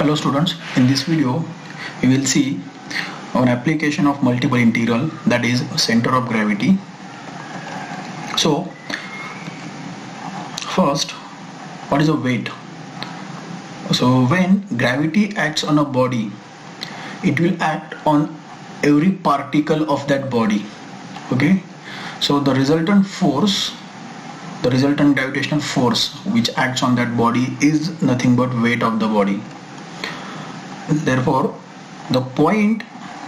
Hello students, in this video we will see an application of multiple integral, that is center of gravity. So first, what is a weight? So when gravity acts on a body, it will act on every particle of that body. Okay, so the resultant gravitational force which acts on that body is nothing but weight of the body. Therefore, the point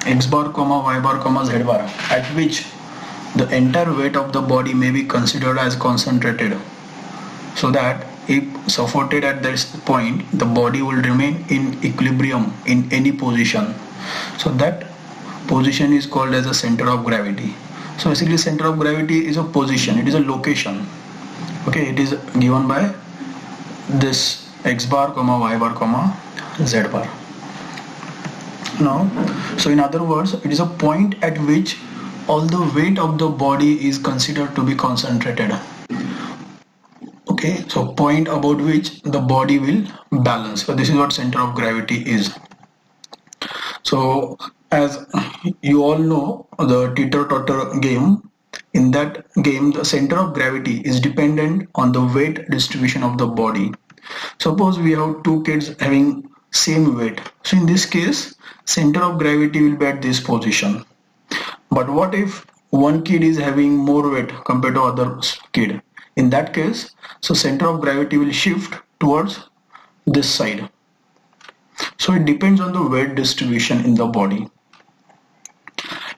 x bar comma y bar comma z bar at which the entire weight of the body may be considered as concentrated, so that if supported at this point, the body will remain in equilibrium in any position. So that position is called as a center of gravity. So basically, center of gravity is a position, it is a location. Okay, it is given by this x bar comma y bar comma z bar. Now, so in other words, it is a point at which all the weight of the body is considered to be concentrated. Okay, so point about which the body will balance. So this is what center of gravity is. So as you all know, the teeter-totter game, in that game the center of gravity is dependent on the weight distribution of the body. Suppose we have two kids having same weight, so in this case center of gravity will be at this position. But what if one kid is having more weight compared to other kid? In that case, so center of gravity will shift towards this side. So it depends on the weight distribution in the body.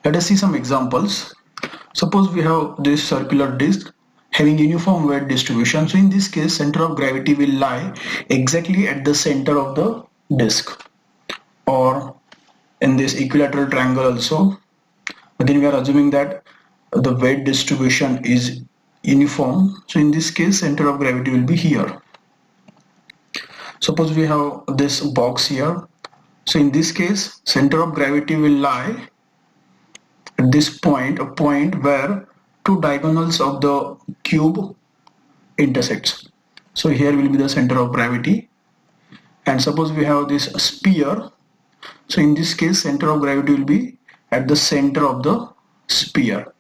Let us see some examples. Suppose we have this circular disc having uniform weight distribution. So in this case, center of gravity will lie exactly at the center of the disc, or in this equilateral triangle also. Again, we are assuming that the weight distribution is uniform. So in this case, center of gravity will be here. Suppose we have this box here. So in this case, center of gravity will lie at this point, a point where two diagonals of the cube intersects. So here will be the center of gravity. And suppose we have this sphere. So in this case, center of gravity will be at the center of the sphere.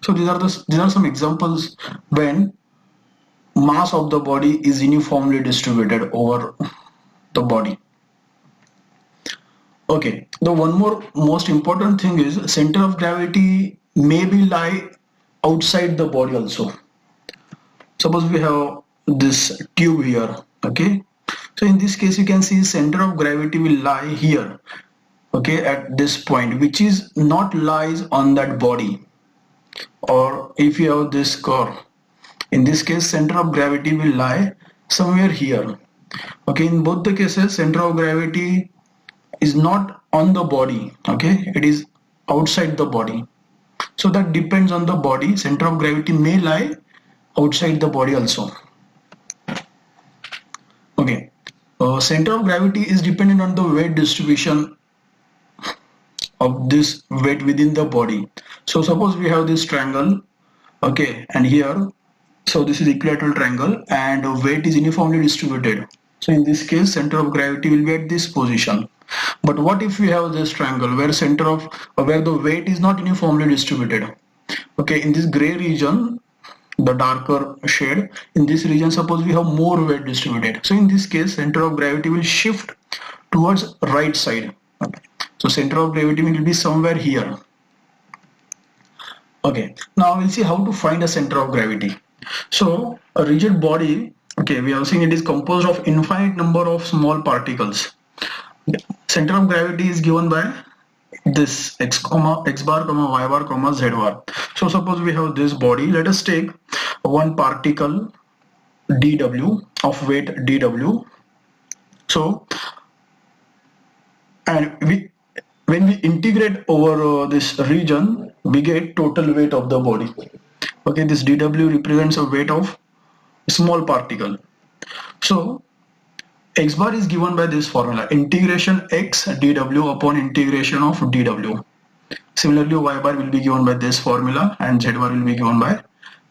So these are some examples when mass of the body is uniformly distributed over the body. Okay, the one more most important thing is center of gravity may be lie outside the body also. Suppose we have this tube here. Okay, so in this case you can see center of gravity will lie here, okay, at this point, which is not lies on that body. Or if you have this curve, in this case center of gravity will lie somewhere here. Okay, in both the cases center of gravity is not on the body, okay, it is outside the body. So that depends on the body. Center of gravity may lie outside the body also. Okay, center of gravity is dependent on the weight distribution of this weight within the body. So suppose we have this triangle, okay, and here, so this is equilateral triangle and weight is uniformly distributed. So in this case, center of gravity will be at this position. But what if we have this triangle where where the weight is not uniformly distributed? Okay, in this gray region, the darker shade, in this region, suppose we have more weight distributed. So in this case, center of gravity will shift towards right side. Okay. So center of gravity will be somewhere here. Okay, now we'll see how to find a center of gravity. So a rigid body, okay, we are saying it is composed of infinite number of small particles. Center of gravity is given by this x bar comma y bar comma z bar. So suppose we have this body. Let us take one particle dw of weight dw. So, and when we integrate over this region, we get total weight of the body. Okay, this dw represents a weight of small particle. So x bar is given by this formula, integration x dw upon integration of dw. Similarly, y bar will be given by this formula and z bar will be given by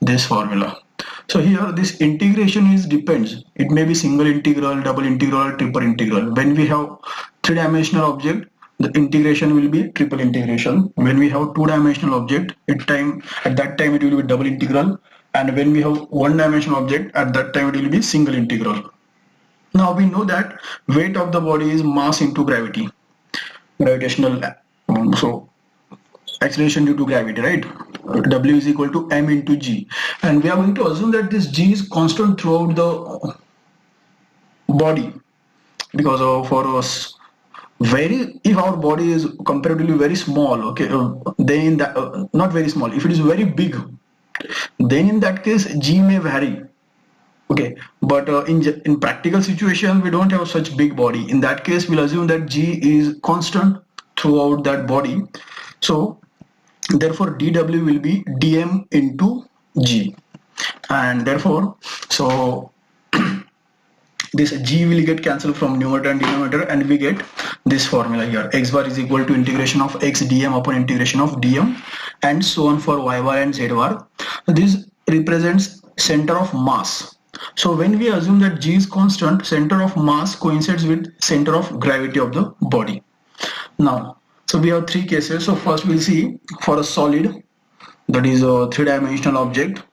this formula. So here this integration is depends. It may be single integral, double integral, triple integral. When we have three-dimensional object, the integration will be triple integration. When we have two-dimensional object, at that time it will be double integral. And when we have one-dimensional object, at that time it will be single integral. Now we know that weight of the body is mass into gravity, gravitational. So acceleration due to gravity, right? W is equal to m into g, and we are going to assume that this g is constant throughout the body, because for us if our body is comparatively very small, okay, then in that not very small, if it is very big, then in that case g may vary, okay, but in practical situation we don't have such big body. In that case we'll assume that g is constant throughout that body. So therefore dw will be dm into g, and therefore so this g will get cancelled from numerator and denominator, and we get this formula here: x bar is equal to integration of x dm upon integration of dm, and so on for y bar and z bar. This represents center of mass. So when we assume that g is constant, center of mass coincides with center of gravity of the body. Now, so we have three cases. So first we'll see for a solid, that is a three-dimensional object.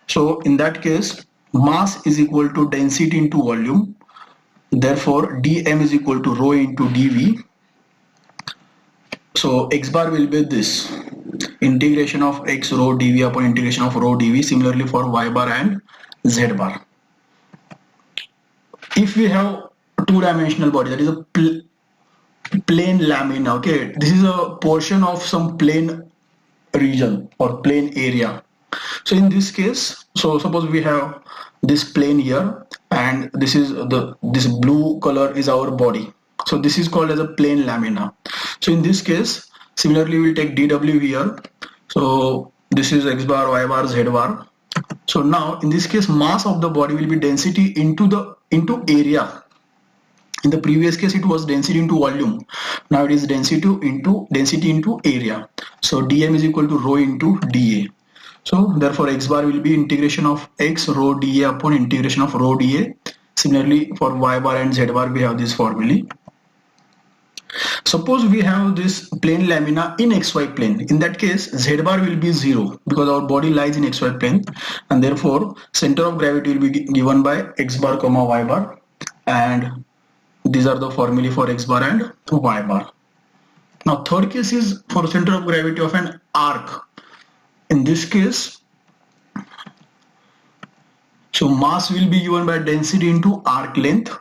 So in that case, mass is equal to density into volume. Therefore, dm is equal to rho into dv. So x bar will be this: integration of x rho dv upon integration of rho dv. Similarly for y bar and z bar. If we have two-dimensional body, that is a plane lamina, okay, this is a portion of some plane region or plane area. So in this case, so suppose we have this plane here, and this blue color is our body. So this is called as a plane lamina. So in this case, similarly we'll take dw here. So this is x bar, y bar, z bar. So now in this case, mass of the body will be density into area. In the previous case it was density into volume. Now it is density into area. So dm is equal to rho into dA. So therefore x bar will be integration of x rho dA upon integration of rho dA. Similarly for y bar and z bar we have this formula. Suppose we have this plane lamina in xy plane. In that case z bar will be 0 because our body lies in xy plane, and therefore center of gravity will be given by x bar comma y bar, and these are the formulae for x bar and y bar. Now third case is for center of gravity of an arc. In this case, so mass will be given by density into arc length.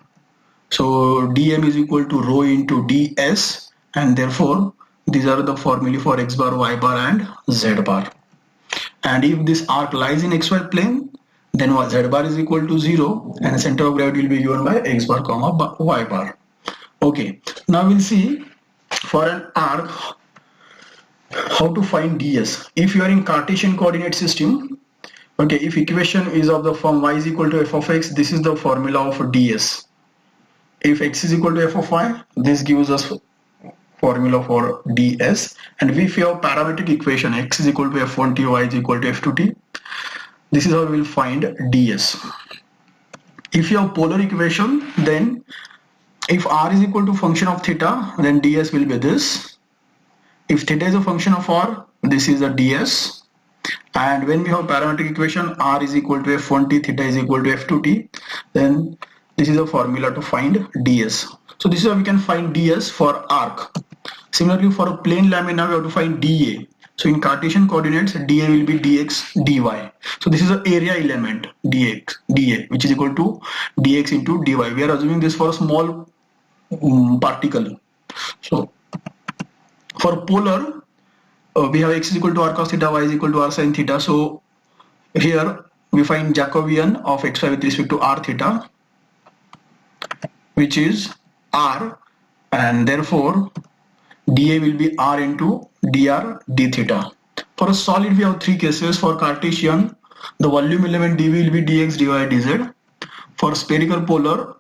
So dm is equal to rho into ds, and therefore these are the formulae for x bar, y bar and z bar. And if this arc lies in xy plane, then z bar is equal to 0, and center of gravity will be given by x bar comma y bar. Okay, now we'll see for an arc how to find ds. If you are in Cartesian coordinate system, okay, if equation is of the form y is equal to f of x, this is the formula of ds. If x is equal to f of y, this gives us formula for ds. And if you have parametric equation, x is equal to f1t, y is equal to f2t, this is how we will find ds. If you have polar equation, then if r is equal to function of theta, then ds will be this. If theta is a function of r, this is a ds. And when we have parametric equation, r is equal to f1t, theta is equal to f2t, then this is a formula to find ds. So this is how we can find ds for arc. Similarly for a plane lamina, we have to find dA. So in Cartesian coordinates, dA will be dx dy. So this is an area element dA, which is equal to dx into dy. We are assuming this for a small particle. So for polar, we have x is equal to r cos theta, y is equal to r sin theta. So here we find Jacobian of xy with respect to r theta, which is r, and therefore dA will be r into dr d theta. For a solid we have three cases. For Cartesian, the volume element dv will be dx dy dz. For spherical polar,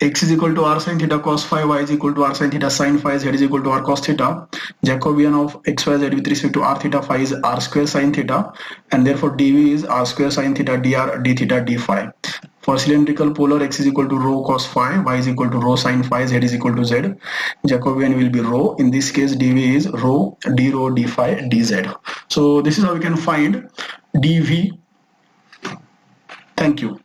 x is equal to r sin theta cos phi, y is equal to r sin theta sin phi, z is equal to r cos theta. Jacobian of x, y, z with respect to r theta phi is r square sin theta, and therefore dv is r square sin theta dr d theta d phi. For cylindrical polar, x is equal to rho cos phi, y is equal to rho sin phi, z is equal to z. Jacobian will be rho. In this case, dv is rho d phi dz. So this is how we can find dv. Thank you.